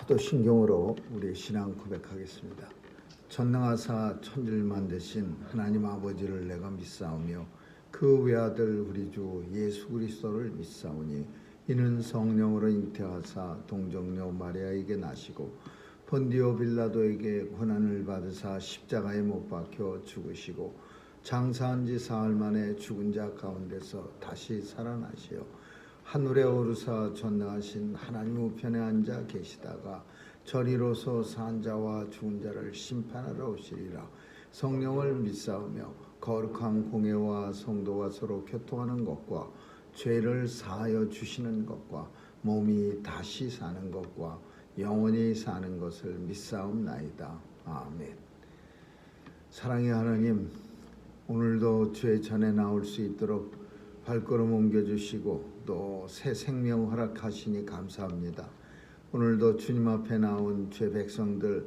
사도신경으로 우리 신앙 고백하겠습니다. 전능하사 천지를 만드신 하나님 아버지를 내가 믿사오며 그 외아들 우리 주 예수 그리스도를 믿사오니 이는 성령으로 잉태하사 동정녀 마리아에게 나시고 본디오 빌라도에게 고난을 받으사 십자가에 못 박혀 죽으시고 장사한 지 사흘 만에 죽은 자 가운데서 다시 살아나시어 하늘에 오르사 전능하신 하나님 우편에 앉아 계시다가 저리로서 산 자와 죽은 자를 심판하러 오시리라. 성령을 믿사오며 거룩한 공회와 성도가 서로 교통하는 것과 죄를 사하여 주시는 것과 몸이 다시 사는 것과 영원히 사는 것을 믿사옵나이다. 아멘. 사랑의 하나님, 오늘도 죄 전에 나올 수 있도록 발걸음 옮겨주시고 또 새 생명 허락하시니 감사합니다. 오늘도 주님 앞에 나온 죄 백성들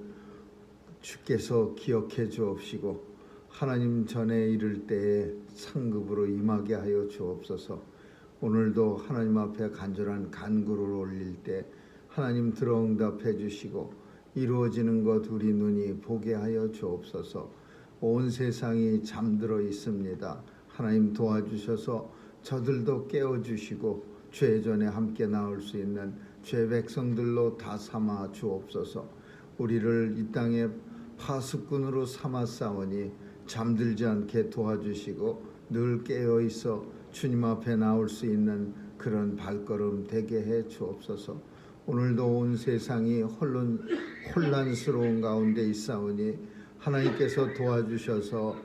주께서 기억해 주옵시고 하나님 전에 이를 때에 상급으로 임하게 하여 주옵소서. 오늘도 하나님 앞에 간절한 간구를 올릴 때 하나님 들어응답해 주시고 이루어지는 것 우리 눈이 보게 하여 주옵소서. 온 세상이 잠들어 있습니다. 하나님 도와주셔서 저들도 깨워주시고 죄 전에 함께 나올 수 있는 죄 백성들로 다 삼아 주옵소서. 우리를 이 땅에 파수꾼으로 삼았사오니 잠들지 않게 도와주시고 늘 깨어있어 주님 앞에 나올 수 있는 그런 발걸음 되게 해 주옵소서. 오늘도 온 세상이 혼란스러운 가운데 있사오니 하나님께서 도와주셔서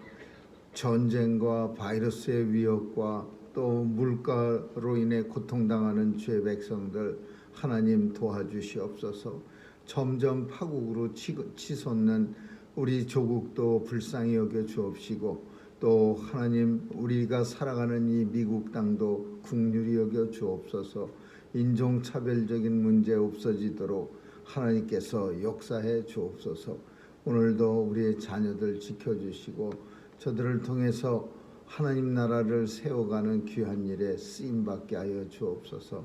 전쟁과 바이러스의 위협과 또 물가로 인해 고통당하는 죄 백성들 하나님 도와주시옵소서. 점점 파국으로 치솟는 우리 조국도 불쌍히 여겨 주옵시고 또 하나님 우리가 살아가는 이 미국 땅도 긍휼히 여겨 주옵소서. 인종차별적인 문제 없어지도록 하나님께서 역사해 주옵소서. 오늘도 우리의 자녀들 지켜주시고 저들을 통해서 하나님 나라를 세워가는 귀한 일에 쓰임받게 하여 주옵소서.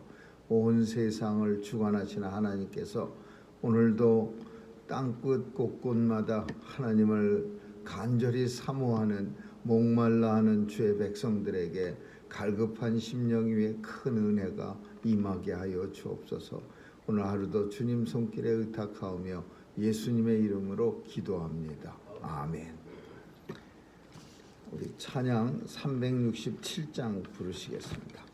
온 세상을 주관하시는 하나님께서 오늘도 땅끝 곳곳마다 하나님을 간절히 사모하는 목말라 하는 주의 백성들에게 갈급한 심령 위에 큰 은혜가 임하게 하여 주옵소서. 오늘 하루도 주님 손길에 의탁하오며 예수님의 이름으로 기도합니다. 아멘. 우리 찬양 367장 부르시겠습니다.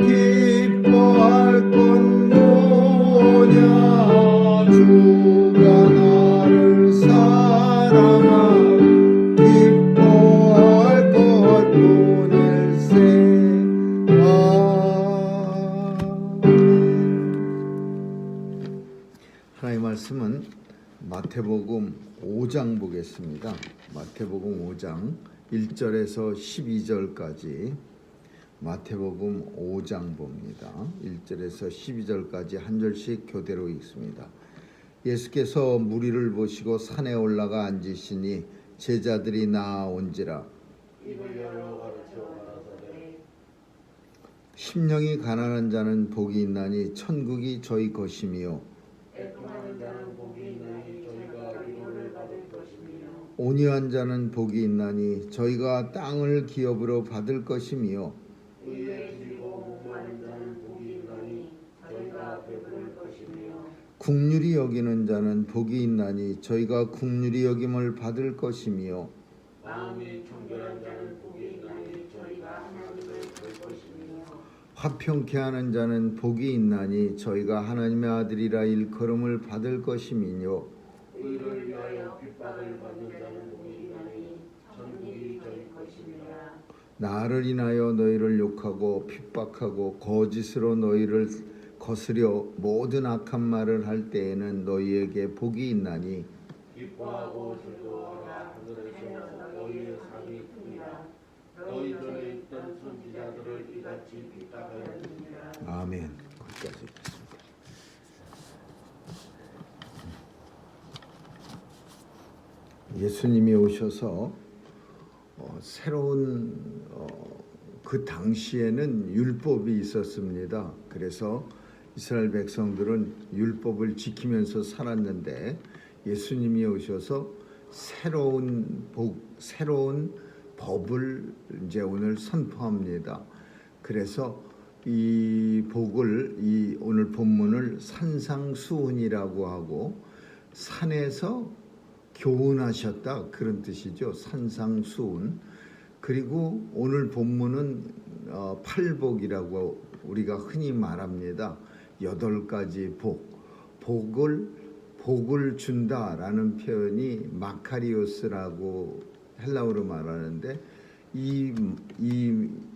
기뻐할 건 뭐냐 주가 나를 사랑하 기뻐할 것도 일세. 하나님의 말씀은 마태복음 5장 보겠습니다. 마태복음 5장 1절에서 12절까지 마태복음 5장 봅니다. 1절에서 12절까지 한 절씩 교대로 읽습니다. 예수께서 무리를 보시고 산에 올라가 앉으시니 제자들이 나아온지라. 심령이 가난한 자는 복이 있나니 천국이 저희 것이며 온유한 자는 복이 있나니 저희가 땅을 기업으로 받을 것이며 국률이 여기는 자는 복이 있나니 저희가 국률이 여김을 받을 것이며 마음이 청결한 자는 복이 있나니 저희가 하나님을 볼 것이며 화평케 하는 자는 복이 있나니 저희가 하나님의 아들이라 일컬음을 받을 것이며 의를 위하여 핍박을 받는 자는 복이 있나니 천국이 저희 것이니라. 나를 인하여 너희를 욕하고 핍박하고 거짓으로 너희를 거스려 모든 악한 말을 할 때에는 너희에게 복이 있나니 기뻐하고 즐거워하라. 하늘에서 너희의 상이 큽니다. 너희 전에 있던 선지자들을 이같이 핍박하였느니라. 아멘. 거기까지 읽겠습니다. 예수님이 오셔서 새로운 그 당시에는 율법이 있었습니다. 그래서 이스라엘 백성들은 율법을 지키면서 살았는데 예수님이 오셔서 새로운 법을 이제 오늘 선포합니다. 그래서 이 복을 이 오늘 본문을 산상수훈이라고 하고 산에서 교훈하셨다 그런 뜻이죠. 산상수훈. 그리고 오늘 본문은 팔복이라고 우리가 흔히 말합니다. 8가지 복을 준다라는 표현이 마카리오스라고 헬라어로 말하는데 이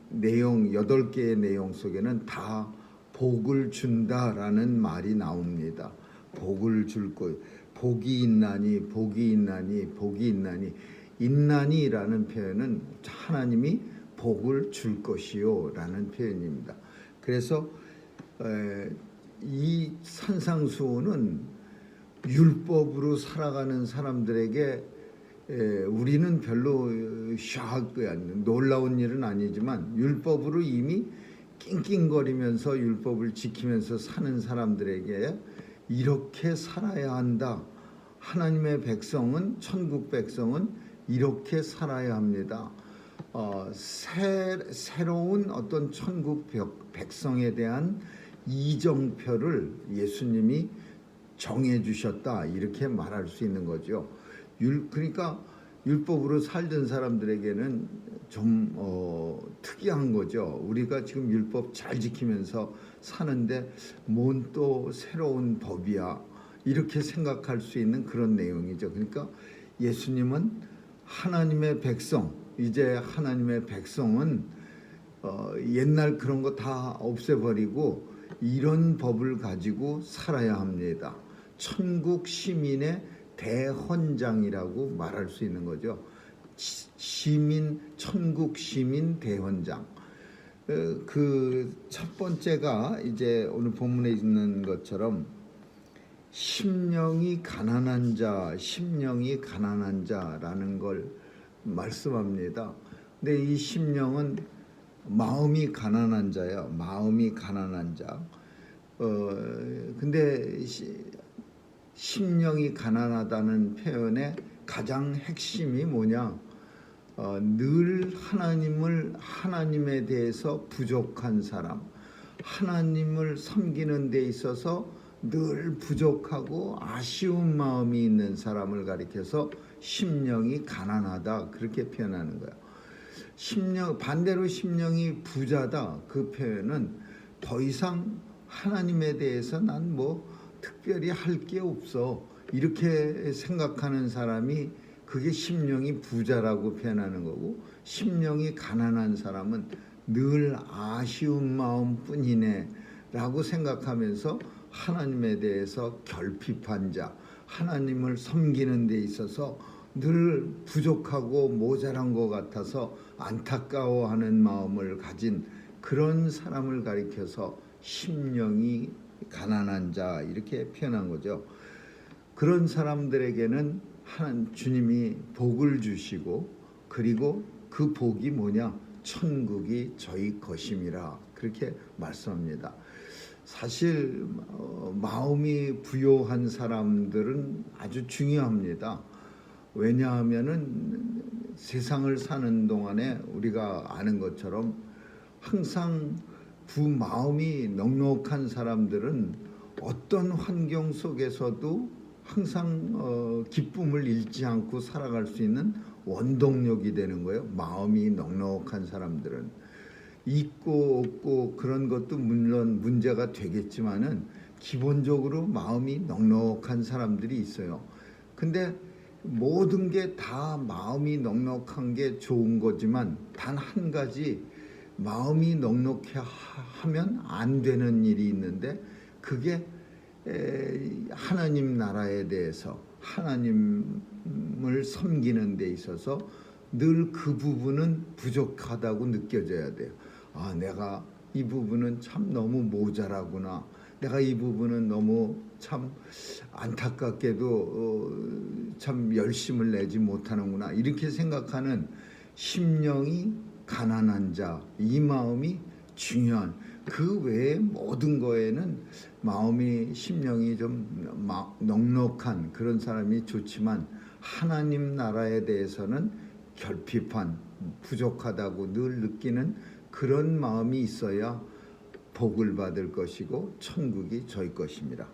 내용 8개의 내용 속에는 다 복을 준다라는 말이 나옵니다. 복을 줄 것, 복이 있나니 복이 있나니 복이 있나니 있나니라는 표현은 하나님이 복을 줄 것이요 라는 표현입니다. 그래서 이 산상수훈은 율법으로 살아가는 사람들에게 우리는 별로 놀라운 일은 아니지만 율법으로 이미 낑낑거리면서 율법을 지키면서 사는 사람들에게 이렇게 살아야 한다. 하나님의 백성은 천국 백성은 이렇게 살아야 합니다. 새로운 어떤 천국 백성에 대한 이정표를 예수님이 정해 주셨다 이렇게 말할 수 있는 거죠. 그러니까 율법으로 살던 사람들에게는 좀 특이한 거죠. 우리가 지금 율법 잘 지키면서 사는데 뭔 또 새로운 법이야 이렇게 생각할 수 있는 그런 내용이죠. 그러니까 예수님은 하나님의 백성, 이제 하나님의 백성은 옛날 그런 거 다 없애버리고 이런 법을 가지고 살아야 합니다. 천국 시민의 대헌장이라고 말할 수 있는 거죠. 천국 시민 대헌장. 그 첫 번째가 이제 오늘 본문에 있는 것처럼 심령이 가난한 자라는 걸 말씀합니다. 근데 이 심령은 마음이 가난한 자야. 마음이 가난한 자. 근데 심령이 가난하다는 표현의 가장 핵심이 뭐냐? 늘 하나님에 대해서 부족한 사람, 하나님을 섬기는 데 있어서 늘 부족하고 아쉬운 마음이 있는 사람을 가리켜서 심령이 가난하다 그렇게 표현하는 거야. 반대로 심령이 부자다 그 표현은 더 이상 하나님에 대해서 난 뭐 특별히 할 게 없어. 이렇게 생각하는 사람이 그게 심령이 부자라고 표현하는 거고, 심령이 가난한 사람은 늘 아쉬운 마음뿐이네 라고 생각하면서 하나님에 대해서 결핍한 자, 하나님을 섬기는 데 있어서 늘 부족하고 모자란 것 같아서 안타까워하는 마음을 가진 그런 사람을 가리켜서 심령이 가난한 자 이렇게 표현한 거죠. 그런 사람들에게는 하나님 주님이 복을 주시고, 그리고 그 복이 뭐냐? 천국이 저희 것임이라 그렇게 말씀합니다. 사실 마음이 부요한 사람들은 아주 중요합니다. 왜냐하면은 세상을 사는 동안에 우리가 아는 것처럼 항상 마음이 넉넉한 사람들은 어떤 환경 속에서도 항상 기쁨을 잃지 않고 살아갈 수 있는 원동력이 되는 거예요. 마음이 넉넉한 사람들은 있고 없고 그런 것도 물론 문제가 되겠지만은 기본적으로 마음이 넉넉한 사람들이 있어요. 근데 모든 게 다 마음이 넉넉한 게 좋은 거지만 단 한 가지 마음이 넉넉해 하면 안 되는 일이 있는데, 그게 하나님 나라에 대해서 하나님을 섬기는 데 있어서 늘 그 부분은 부족하다고 느껴져야 돼요. 아, 내가 이 부분은 참 너무 모자라구나. 내가 이 부분은 너무 참 안타깝게도 참 열심을 내지 못하는구나. 이렇게 생각하는 심령이 가난한 자, 이 마음이 중요한, 그 외의 모든 거에는 마음이 심령이 좀 넉넉한 그런 사람이 좋지만 하나님 나라에 대해서는 결핍한, 부족하다고 늘 느끼는 그런 마음이 있어야 복을 받을 것이고 천국이 저희 것입니다.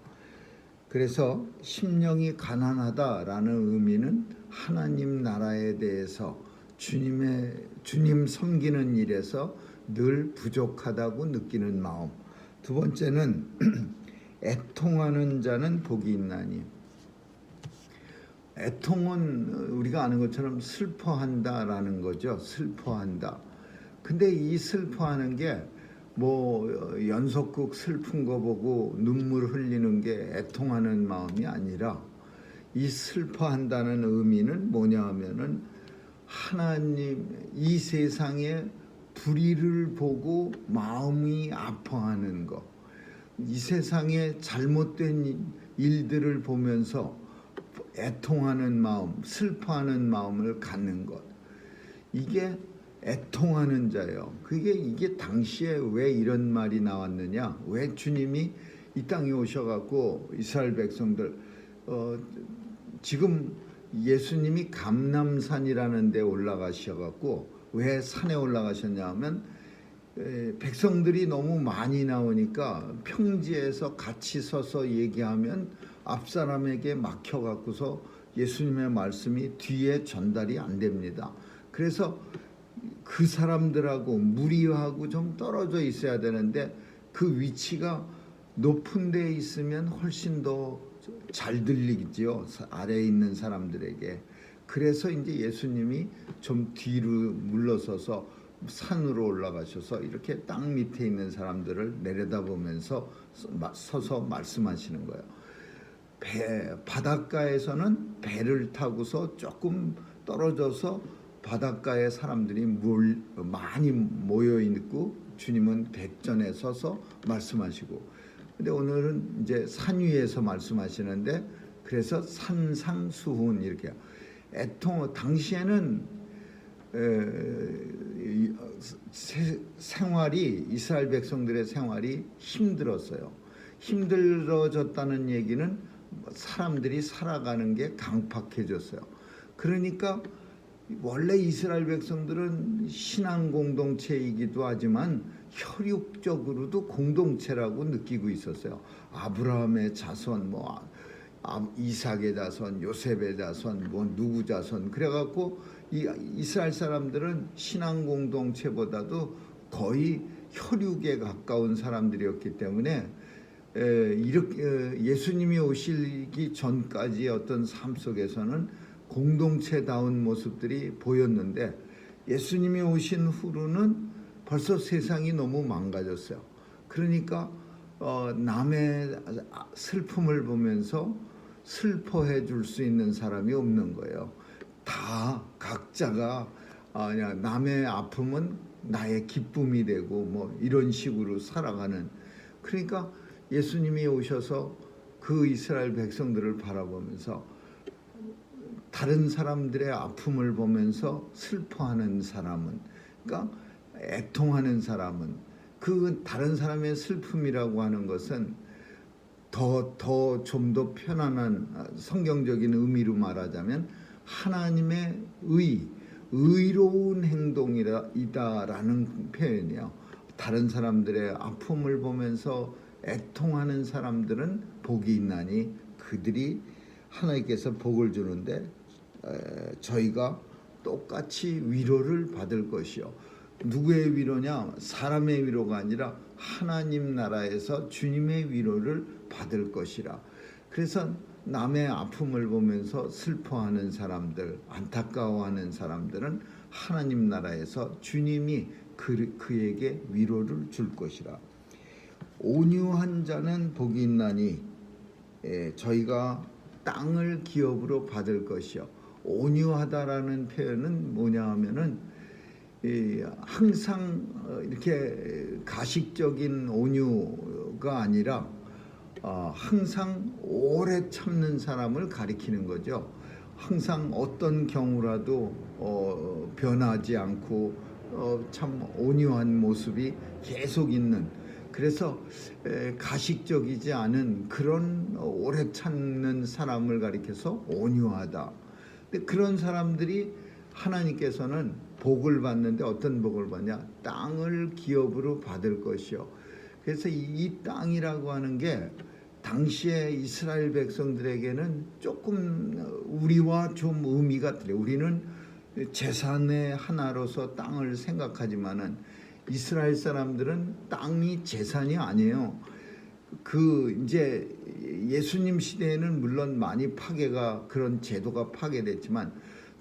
그래서 심령이 가난하다라는 의미는 하나님 나라에 대해서 주님 섬기는 일에서 늘 부족하다고 느끼는 마음. 두 번째는 애통하는 자는 복이 있나니. 애통은 우리가 아는 것처럼 슬퍼한다라는 거죠. 슬퍼한다. 근데 이 슬퍼하는 게 뭐 연속극 슬픈 거 보고 눈물 흘리는 게 애통하는 마음이 아니라, 이 슬퍼한다는 의미는 뭐냐 하면은 하나님, 이 세상의 불의를 보고 마음이 아파하는 것, 이 세상의 잘못된 일들을 보면서 애통하는 마음, 슬퍼하는 마음을 갖는 것, 이게 애통하는 자예요. 이게 당시에 왜 이런 말이 나왔느냐? 왜 주님이 이 땅에 오셔갖고 이스라엘 백성들 지금 예수님이 감람산이라는 데 올라가셔갖고 왜 산에 올라가셨냐 하면 백성들이 너무 많이 나오니까 평지에서 같이 서서 얘기하면 앞사람에게 막혀갖고서 예수님의 말씀이 뒤에 전달이 안 됩니다. 그래서 그 사람들하고 무리하고 좀 떨어져 있어야 되는데 그 위치가 높은 데 있으면 훨씬 더 잘 들리죠, 아래에 있는 사람들에게. 그래서 이제 예수님이 좀 뒤로 물러서서 산으로 올라가셔서 이렇게 땅 밑에 있는 사람들을 내려다보면서 서서 말씀하시는 거예요. 바닷가에서는 배를 타고서 조금 떨어져서 바닷가에 사람들이 많이 모여 있고 주님은 대전에 서서 말씀하시고, 근데 오늘은 이제 산 위에서 말씀하시는데, 그래서 산상수훈 이렇게 당시에는 생활이, 이스라엘 백성들의 생활이 힘들었어요. 힘들어졌다는 얘기는 사람들이 살아가는 게 강팍해졌어요. 그러니까 원래 이스라엘 백성들은 신앙 공동체이기도 하지만 혈육적으로도 공동체라고 느끼고 있었어요. 아브라함의 자손, 이삭의 자손, 요셉의 자손, 누구 자손. 그래갖고 이스라엘 사람들은 신앙 공동체보다도 거의 혈육에 가까운 사람들이었기 때문에 이렇게 예수님이 오시기 전까지 어떤 삶 속에서는 공동체다운 모습들이 보였는데 예수님이 오신 후로는 벌써 세상이 너무 망가졌어요. 그러니까 남의 슬픔을 보면서 슬퍼해 줄 수 있는 사람이 없는 거예요. 다 각자가 그냥 남의 아픔은 나의 기쁨이 되고 뭐 이런 식으로 살아가는. 그러니까 예수님이 오셔서 그 이스라엘 백성들을 바라보면서 다른 사람들의 아픔을 보면서 슬퍼하는 사람은, 그러니까 애통하는 사람은, 그 다른 사람의 슬픔이라고 하는 것은 좀 더 편안한 성경적인 의미로 말하자면 하나님의 의로운 행동이다라는 표현이요. 다른 사람들의 아픔을 보면서 애통하는 사람들은 복이 있나니 그들이 하나님께서 복을 주는데 저희가 똑같이 위로를 받을 것이요. 누구의 위로냐? 사람의 위로가 아니라 하나님 나라에서 주님의 위로를 받을 것이라. 그래서 남의 아픔을 보면서 슬퍼하는 사람들, 안타까워하는 사람들은 하나님 나라에서 주님이 그에게 위로를 줄 것이라. 온유한 자는 복이 있나니 저희가 땅을 기업으로 받을 것이요. 온유하다라는 표현은 뭐냐 하면은 항상 이렇게 가식적인 온유가 아니라 항상 오래 참는 사람을 가리키는 거죠. 항상 어떤 경우라도 변하지 않고 참 온유한 모습이 계속 있는, 그래서 가식적이지 않은 그런 오래 참는 사람을 가리켜서 온유하다. 근데 그런 사람들이 하나님께서는 복을 받는데 어떤 복을 받냐? 땅을 기업으로 받을 것이요. 그래서 이 땅이라고 하는 게 당시에 이스라엘 백성들에게는 조금 우리와 좀 의미가 틀려요. 우리는 재산의 하나로서 땅을 생각하지만은 이스라엘 사람들은 땅이 재산이 아니에요. 이제 예수님 시대에는 물론 많이 그런 제도가 파괴됐지만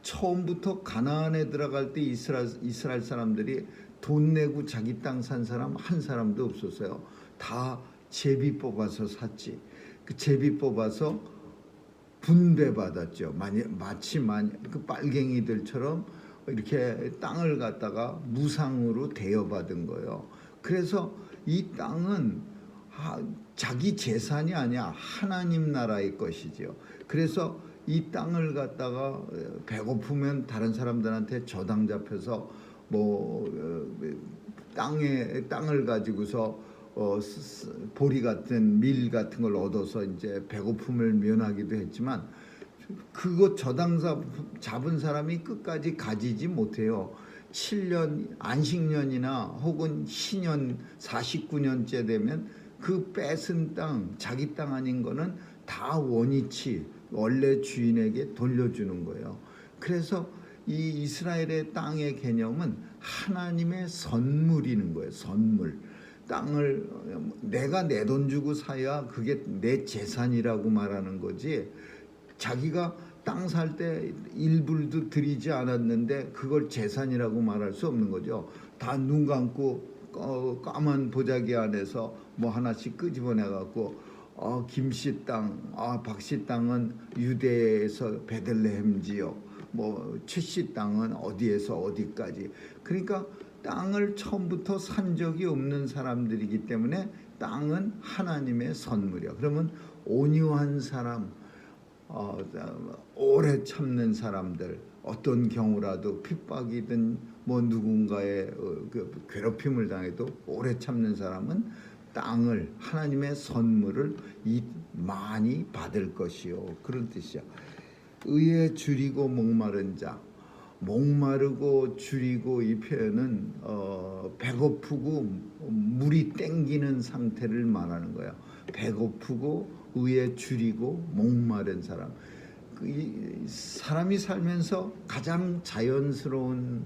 처음부터 가나안에 들어갈 때 이스라엘 사람들이 돈 내고 자기 땅 산 사람 한 사람도 없었어요. 다 제비 뽑아서 샀지. 그 제비 뽑아서 분배받았죠. 마치 그 빨갱이들처럼 이렇게 땅을 갖다가 무상으로 대여받은 거예요. 그래서 이 땅은 자기 재산이 아니야. 하나님 나라의 것이죠. 그래서 이 땅을 갖다가 배고프면 다른 사람들한테 저당 잡혀서 땅을 가지고서 보리 같은 밀 같은 걸 얻어서 이제 배고픔을 면하기도 했지만 그거 저당 잡은 사람이 끝까지 가지지 못해요. 7년 안식년이나 혹은 신년 49년째 되면 그 뺏은 땅, 자기 땅 아닌 거는 다 원위치 원래 주인에게 돌려주는 거예요. 그래서 이 이스라엘의 땅의 개념은 하나님의 선물이는 거예요. 선물. 땅을 내가 내 돈 주고 사야 그게 내 재산이라고 말하는 거지, 자기가 땅 살 때 일불도 들이지 않았는데 그걸 재산이라고 말할 수 없는 거죠. 다 눈 감고 까만 보자기 안에서 뭐 하나씩 끄집어내 갖고 김씨 땅, 박씨 땅은 유대에서 베들레헴 지역, 뭐 최씨 땅은 어디에서 어디까지. 그러니까 땅을 처음부터 산 적이 없는 사람들이기 때문에 땅은 하나님의 선물이야. 그러면 온유한 사람, 오래 참는 사람들, 어떤 경우라도 핍박이든 뭐 누군가의 괴롭힘을 당해도 오래 참는 사람은 땅을, 하나님의 선물을 많이 받을 것이요. 그런 뜻이야. 의에 줄이고 목마른 자, 목마르고 줄이고 이 표현은 배고프고 물이 땡기는 상태를 말하는 거야. 배고프고 의에 줄이고 목마른 사람. 사람이 살면서 가장 자연스러운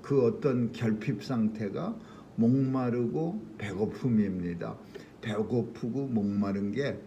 그 어떤 결핍 상태가 목마르고 배고픔입니다. 배고프고 목마른 게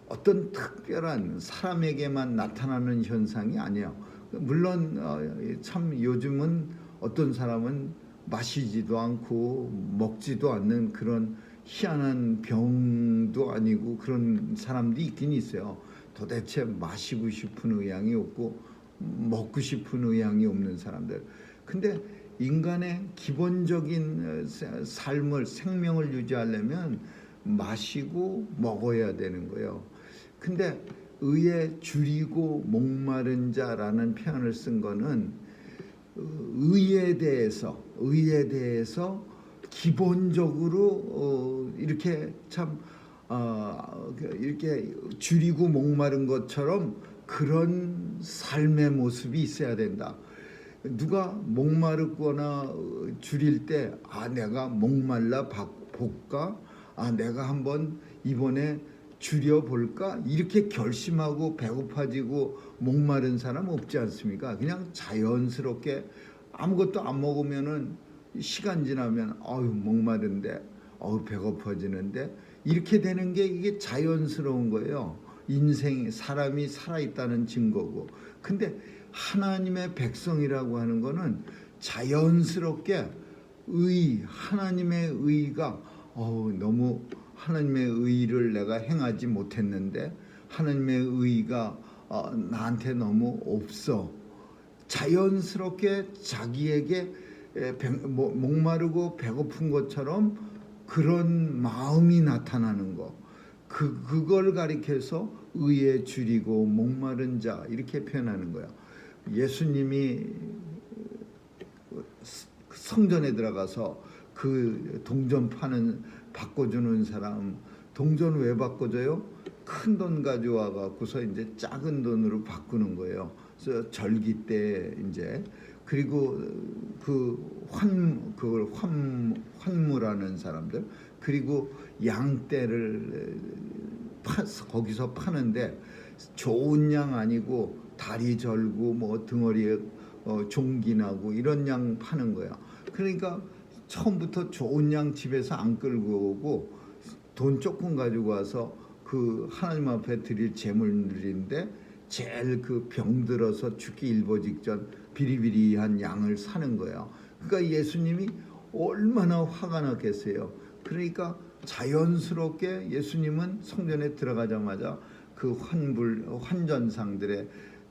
어떤 특별한 사람에게만 나타나는 현상이 아니에요. 물론 참 요즘은 어떤 사람은 마시지도 않고 먹지도 않는 그런 희한한 병도 아니고 그런 사람도 있긴 있어요. 도대체 마시고 싶은 의향이 없고 먹고 싶은 의향이 없는 사람들. 근데 인간의 기본적인 삶을 생명을 유지하려면 마시고 먹어야 되는 거예요. 근데 의에 줄이고 목마른 자라는 표현을 쓴 거는 의에 대해서 기본적으로 이렇게 참 이렇게 줄이고 목마른 것처럼 그런 삶의 모습이 있어야 된다. 누가 목마르거나 줄일 때 내가 목말라 볼까? 내가 한번 이번에 줄여볼까? 이렇게 결심하고 배고파지고 목마른 사람 없지 않습니까? 그냥 자연스럽게 아무것도 안 먹으면은 시간 지나면 목마른데 배고파지는데 이렇게 되는 게 이게 자연스러운 거예요. 인생 사람이 살아있다는 증거고. 근데 하나님의 백성이라고 하는 거는 자연스럽게 하나님의 의가 너무 하나님의 의를 내가 행하지 못했는데 하나님의 의가 나한테 너무 없어. 자연스럽게 자기에게 목마르고 배고픈 것처럼 그런 마음이 나타나는 거. 그걸 가리켜서 의에 줄이고 목마른 자 이렇게 표현하는 거야. 예수님이 성전에 들어가서 그 동전 바꿔주는 사람, 동전 왜 바꿔줘요? 큰 돈 가져와 갖고서 이제 작은 돈으로 바꾸는 거예요. 그래서 절기 때 이제 그리고 그걸 환무라는 사람들, 그리고 양떼를 거기서 파는데 좋은 양 아니고 다리 절고 뭐 등어리에 종기 나고 이런 양 파는 거야. 그러니까 처음부터 좋은 양 집에서 안 끌고 오고 돈 조금 가지고 와서 그 하나님 앞에 드릴 제물들인데 제일 그 병들어서 죽기 일보 직전 비리비리한 양을 사는 거야. 그러니까 예수님이 얼마나 화가 났겠어요. 그러니까 자연스럽게 예수님은 성전에 들어가자마자 그 환전상들의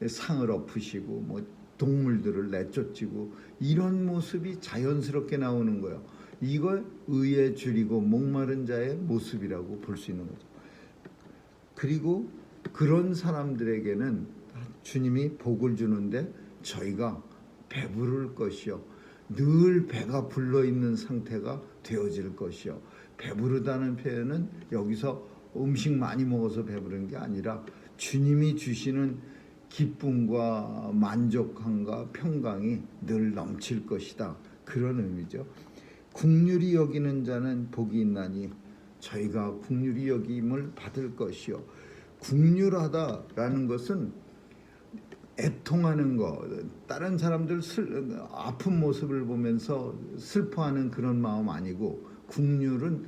상을 엎으시고 뭐 동물들을 내쫓지고 이런 모습이 자연스럽게 나오는 거예요. 이걸 의에 줄이고 목마른 자의 모습이라고 볼 수 있는 거죠. 그리고 그런 사람들에게는 주님이 복을 주는데 저희가 배부를 것이요, 늘 배가 불러 있는 상태가 되어질 것이요. 배부르다는 표현은 여기서 음식 많이 먹어서 배부른 게 아니라 주님이 주시는 기쁨과 만족함과 평강이 늘 넘칠 것이다, 그런 의미죠. 긍휼히 여기는 자는 복이 있나니 저희가 긍휼히 여김을 받을 것이요. 긍휼하다라는 것은 애통하는 거, 다른 사람들 아픈 모습을 보면서 슬퍼하는 그런 마음 아니고, 긍휼은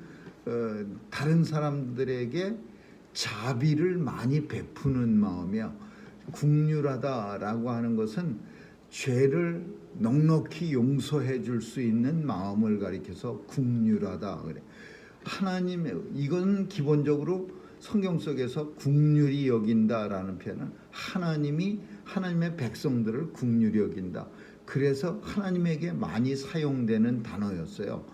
다른 사람들에게 자비를 많이 베푸는 마음이야. 긍휼하다라고 하는 것은 죄를 넉넉히 용서해 줄 수 있는 마음을 가리켜서 긍휼하다 그래. 이건 기본적으로 성경 속에서 긍휼히 여긴다라는 표현은 하나님의 백성들을 긍휼히 여긴다. 그래서 하나님에게 많이 사용되는 단어였어요.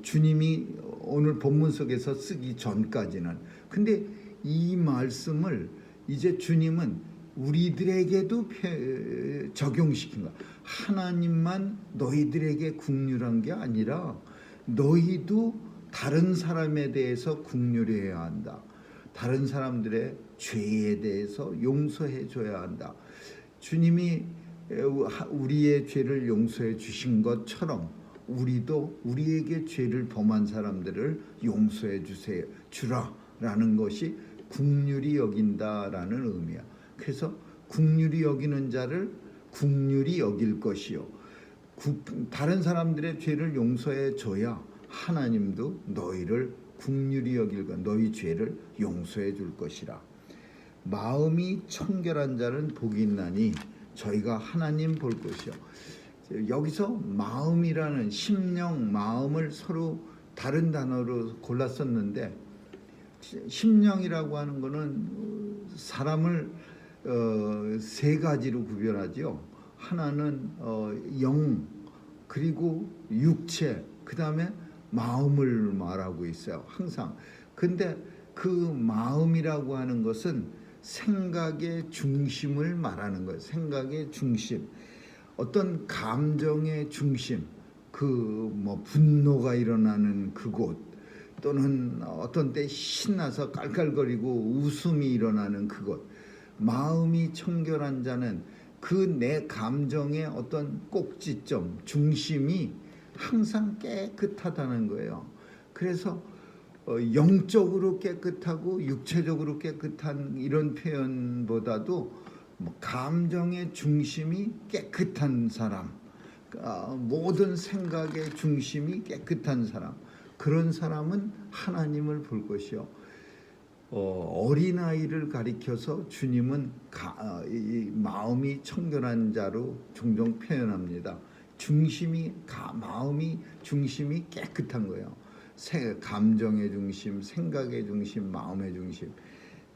주님이 오늘 본문 속에서 쓰기 전까지는. 근데 이 말씀을 이제 주님은 우리들에게도 적용시킨 거야. 하나님만 너희들에게 긍휼한 게 아니라 너희도 다른 사람에 대해서 긍휼해야 한다. 다른 사람들의 죄에 대해서 용서해 줘야 한다. 주님이 우리의 죄를 용서해 주신 것처럼 우리도 우리에게 죄를 범한 사람들을 용서해 주라라는 것이 긍휼히 여긴다라는 의미야. 그래서 긍휼히 여기는 자를 긍휼히 여길 것이요. 다른 사람들의 죄를 용서해 줘야 하나님도 너희를 긍휼히 여길까 너희 죄를 용서해 줄 것이라. 마음이 청결한 자는 복이 있나니 저희가 하나님 볼 것이요. 여기서 마음이라는 심령, 마음을 서로 다른 단어로 골랐었는데, 심령이라고 하는 거는 사람을 세 가지로 구별하죠. 하나는 영, 그리고 육체, 그 다음에 마음을 말하고 있어요. 항상. 근데 그 마음이라고 하는 것은 생각의 중심을 말하는 거예요. 생각의 중심. 어떤 감정의 중심, 뭐 분노가 일어나는 그곳, 또는 어떤 때 신나서 깔깔거리고 웃음이 일어나는 그곳. 마음이 청결한 자는 그 내 감정의 어떤 꼭지점, 중심이 항상 깨끗하다는 거예요. 그래서 영적으로 깨끗하고 육체적으로 깨끗한 이런 표현보다도 감정의 중심이 깨끗한 사람, 모든 생각의 중심이 깨끗한 사람, 그런 사람은 하나님을 볼 것이요. 어린아이를 가리켜서 주님은 이 마음이 청결한 자로 종종 표현합니다. 마음이 중심이 깨끗한 거예요. 감정의 중심, 생각의 중심, 마음의 중심.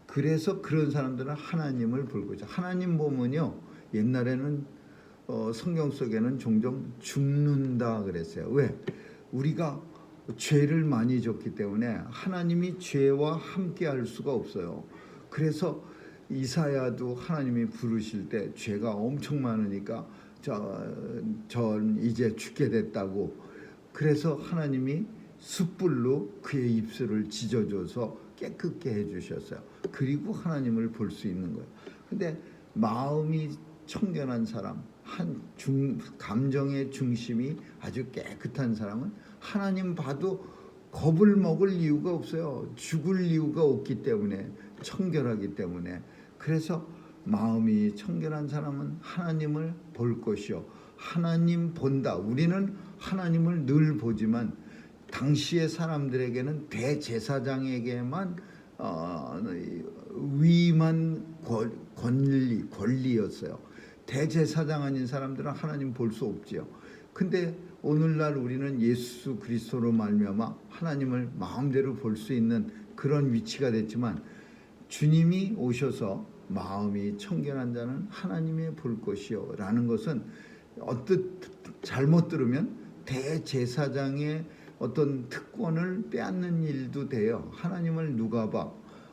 그래서 그런 사람들은 하나님을 볼 거죠. 하나님 보면요, 옛날에는 성경 속에는 종종 죽는다 그랬어요. 왜? 우리가 죄를 많이 졌기 때문에 하나님이 죄와 함께 할 수가 없어요. 그래서 이사야도 하나님이 부르실 때 죄가 엄청 많으니까 전 이제 죽게 됐다고. 그래서 하나님이 숯불로 그의 입술을 찢어줘서 깨끗게 해주셨어요. 그리고 하나님을 볼 수 있는 거예요. 근데 마음이 청결한 사람, 감정의 중심이 아주 깨끗한 사람은 하나님 봐도 겁을 먹을 이유가 없어요. 죽을 이유가 없기 때문에, 청결하기 때문에. 그래서 마음이 청결한 사람은 하나님을 볼 것이요. 하나님 본다. 우리는 하나님을 늘 보지만 당시의 사람들에게는 대제사장에게만 위임한 권리였어요. 대제사장 아닌 사람들은 하나님 볼 수 없지요. 근데 오늘날 우리는 예수 그리스도로 말미암아 하나님을 마음대로 볼 수 있는 그런 위치가 됐지만, 주님이 오셔서 마음이 청결한 자는 하나님이 볼 것이요 라는 것은 잘못 들으면 대제사장의 어떤 특권을 빼앗는 일도 돼요. 하나님을 누가 봐?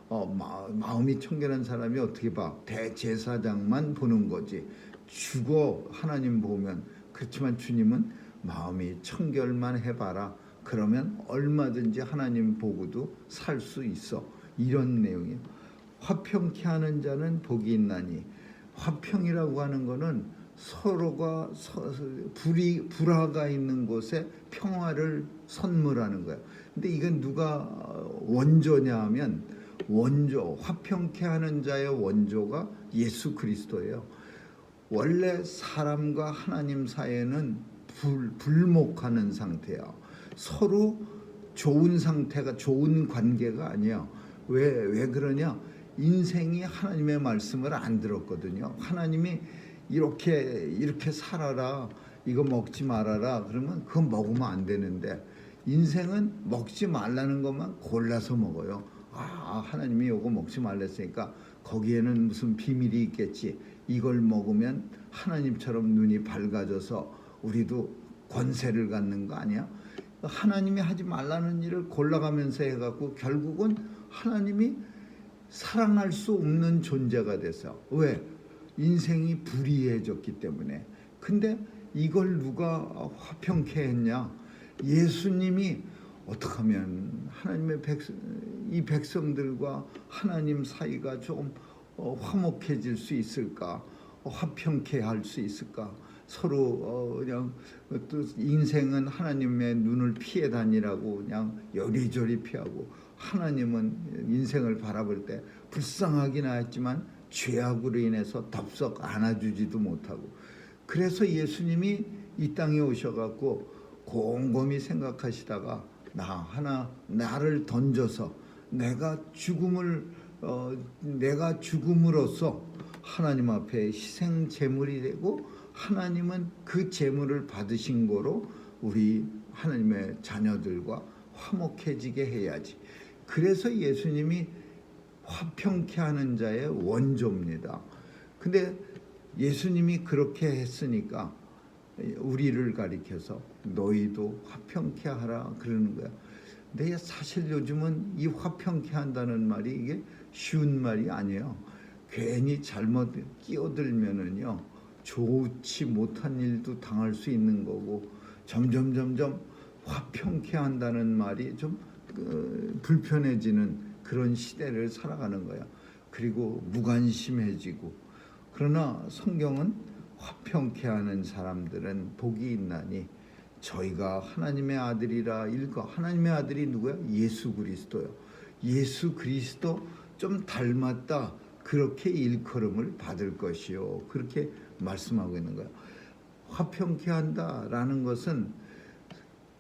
마음이 청결한 사람이 어떻게 봐? 대제사장만 보는 거지. 죽어 하나님 보면. 그렇지만 주님은 마음이 청결만 해봐라. 그러면 얼마든지 하나님 보고도 살 수 있어. 이런 내용이에요. 화평케 하는 자는 복이 있나니. 화평이라고 하는 거는 서로가 불화가 있는 곳에 평화를 선물하는 거예요. 근데 이건 누가 원조냐 하면, 화평케 하는 자의 원조가 예수 그리스도예요. 원래 사람과 하나님 사이에는 불목하는 상태야. 서로 좋은 상태가, 좋은 관계가 아니야. 왜 그러냐? 인생이 하나님의 말씀을 안 들었거든요. 하나님이 이렇게 살아라, 이거 먹지 말아라 그러면 그거 먹으면 안 되는데, 인생은 먹지 말라는 것만 골라서 먹어요. 하나님이 이거 먹지 말랬으니까 거기에는 무슨 비밀이 있겠지. 이걸 먹으면 하나님처럼 눈이 밝아져서 우리도 권세를 갖는 거 아니야? 하나님이 하지 말라는 일을 골라가면서 해갖고 결국은 하나님이 사랑할 수 없는 존재가 돼서. 왜? 인생이 불의해졌기 때문에. 근데 이걸 누가 화평케 했냐? 예수님이 어떻게 하면 하나님의 이 백성들과 하나님 사이가 좀 화목해질 수 있을까? 화평케 할 수 있을까? 서로 그냥 또 인생은 하나님의 눈을 피해 다니라고 그냥 여리저리 피하고, 하나님은 인생을 바라볼 때 불쌍하긴 하지만 죄악으로 인해서 덥석 안아주지도 못하고. 그래서 예수님이 이 땅에 오셔갖고 곰곰이 생각하시다가 나를 던져서 내가 죽음으로써 하나님 앞에 희생 제물이 되고 하나님은 그 제물을 받으신 거로 우리 하나님의 자녀들과 화목해지게 해야지. 그래서 예수님이 화평케 하는 자의 원조입니다. 근데 예수님이 그렇게 했으니까 우리를 가리켜서 너희도 화평케 하라 그러는 거야. 근데 사실 요즘은 이 화평케 한다는 말이 이게 쉬운 말이 아니에요. 괜히 잘못 끼어들면은요 좋지 못한 일도 당할 수 있는 거고, 점점 화평케 한다는 말이 좀 불편해지는 그런 시대를 살아가는 거야. 그리고 무관심해지고. 그러나 성경은 화평케 하는 사람들은 복이 있나니 저희가 하나님의 아들이라 일거. 하나님의 아들이 누구야? 예수 그리스도요. 예수 그리스도 좀 닮았다, 그렇게 일컬음을 받을 것이요, 그렇게 말씀하고 있는 거야. 화평케 한다라는 것은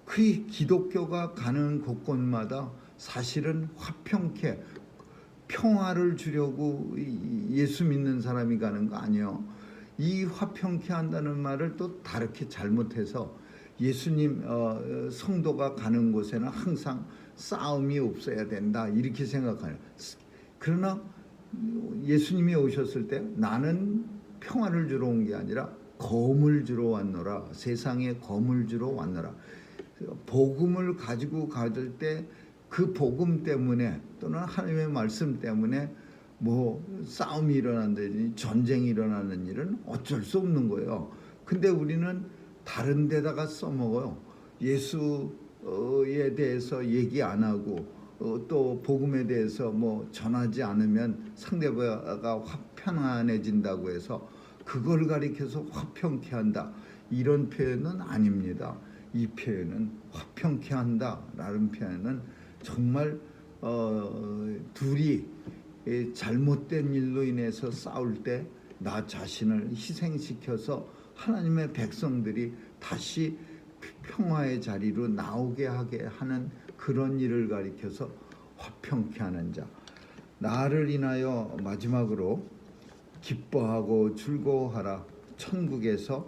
그 기독교가 가는 곳곳마다 사실은 화평케, 평화를 주려고 예수 믿는 사람이 가는 거 아니에요. 이 화평케 한다는 말을 또 다르게 잘못해서 예수님 성도가 가는 곳에는 항상 싸움이 없어야 된다, 이렇게 생각해요. 그러나 예수님이 오셨을 때 나는 평화를 주러 온 게 아니라 검을 주러 왔노라. 세상에 검을 주러 왔노라. 복음을 가지고 가질 때 그 복음 때문에 또는 하나님의 말씀 때문에 뭐 싸움이 일어난다든지 전쟁이 일어나는 일은 어쩔 수 없는 거예요. 근데 우리는 다른 데다가 써먹어요. 예수에 대해서 얘기 안 하고 또 복음에 대해서 뭐 전하지 않으면 상대가 화평안해진다고 해서 그걸 가리켜서 화평케 한다, 이런 표현은 아닙니다. 이 표현은 화평케 한다라는 표현은 정말 둘이 잘못된 일로 인해서 싸울 때 나 자신을 희생시켜서 하나님의 백성들이 다시 평화의 자리로 나오게 하게 하는 그런 일을 가리켜서 화평케 하는 자. 나를 인하여 마지막으로 기뻐하고 즐거워하라. 천국에서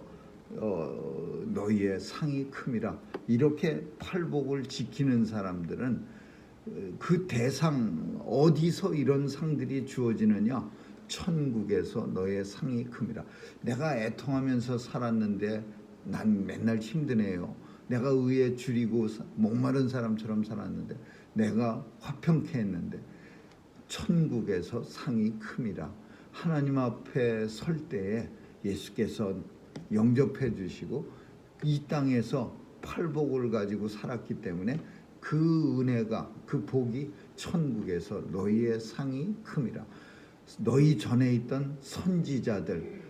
너희의 상이 큼이라. 이렇게 팔복을 지키는 사람들은 그 대상, 어디서 이런 상들이 주어지느냐? 천국에서 너의 상이 큼이라. 내가 애통하면서 살았는데 난 맨날 힘드네요. 내가 의에 줄이고 목마른 사람처럼 살았는데, 내가 화평케 했는데 천국에서 상이 큼이라. 하나님 앞에 설 때에 예수께서 영접해 주시고 이 땅에서 팔복을 가지고 살았기 때문에 그 은혜가, 그 복이 천국에서 너희의 상이 큼이라. 너희 전에 있던 선지자들,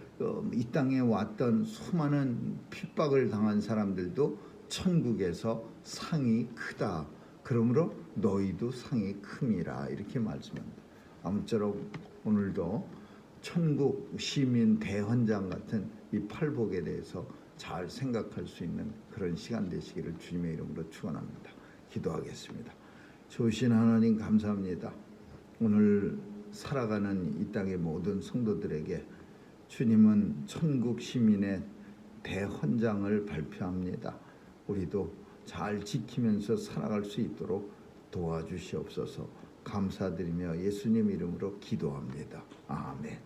이 땅에 왔던 수많은 핍박을 당한 사람들도 천국에서 상이 크다. 그러므로 너희도 상이 큼이라, 이렇게 말씀합니다. 아무쪼록 오늘도 천국 시민 대헌장 같은 이 팔복에 대해서 잘 생각할 수 있는 그런 시간 되시기를 주님의 이름으로 축원합니다. 기도하겠습니다. 좋으신 하나님 감사합니다. 오늘 살아가는 이 땅의 모든 성도들에게 주님은 천국 시민의 대헌장을 발표합니다. 우리도 잘 지키면서 살아갈 수 있도록 도와주시옵소서. 감사드리며 예수님 이름으로 기도합니다. 아멘.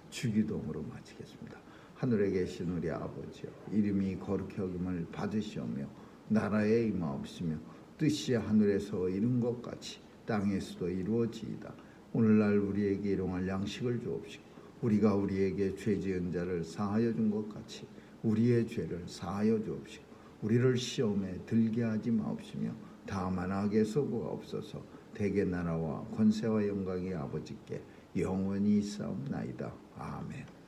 주기도문으로 마치겠습니다. 하늘에 계신 우리 아버지여, 이름이 거룩히 여김을 받으시오며 나라에 임하옵시며 뜻이 하늘에서 이룬 것 같이 땅에서도 이루어지이다. 오늘날 우리에게 일용할 양식을 주옵시고 우리가 우리에게 죄 지은 자를 사하여 준 것 같이 우리의 죄를 사하여 주옵시고 우리를 시험에 들게 하지 마옵시며 다만 악에서 구하옵소서. 대개 나라와 권세와 영광이 아버지께 영원히 있사옵나이다. 아멘.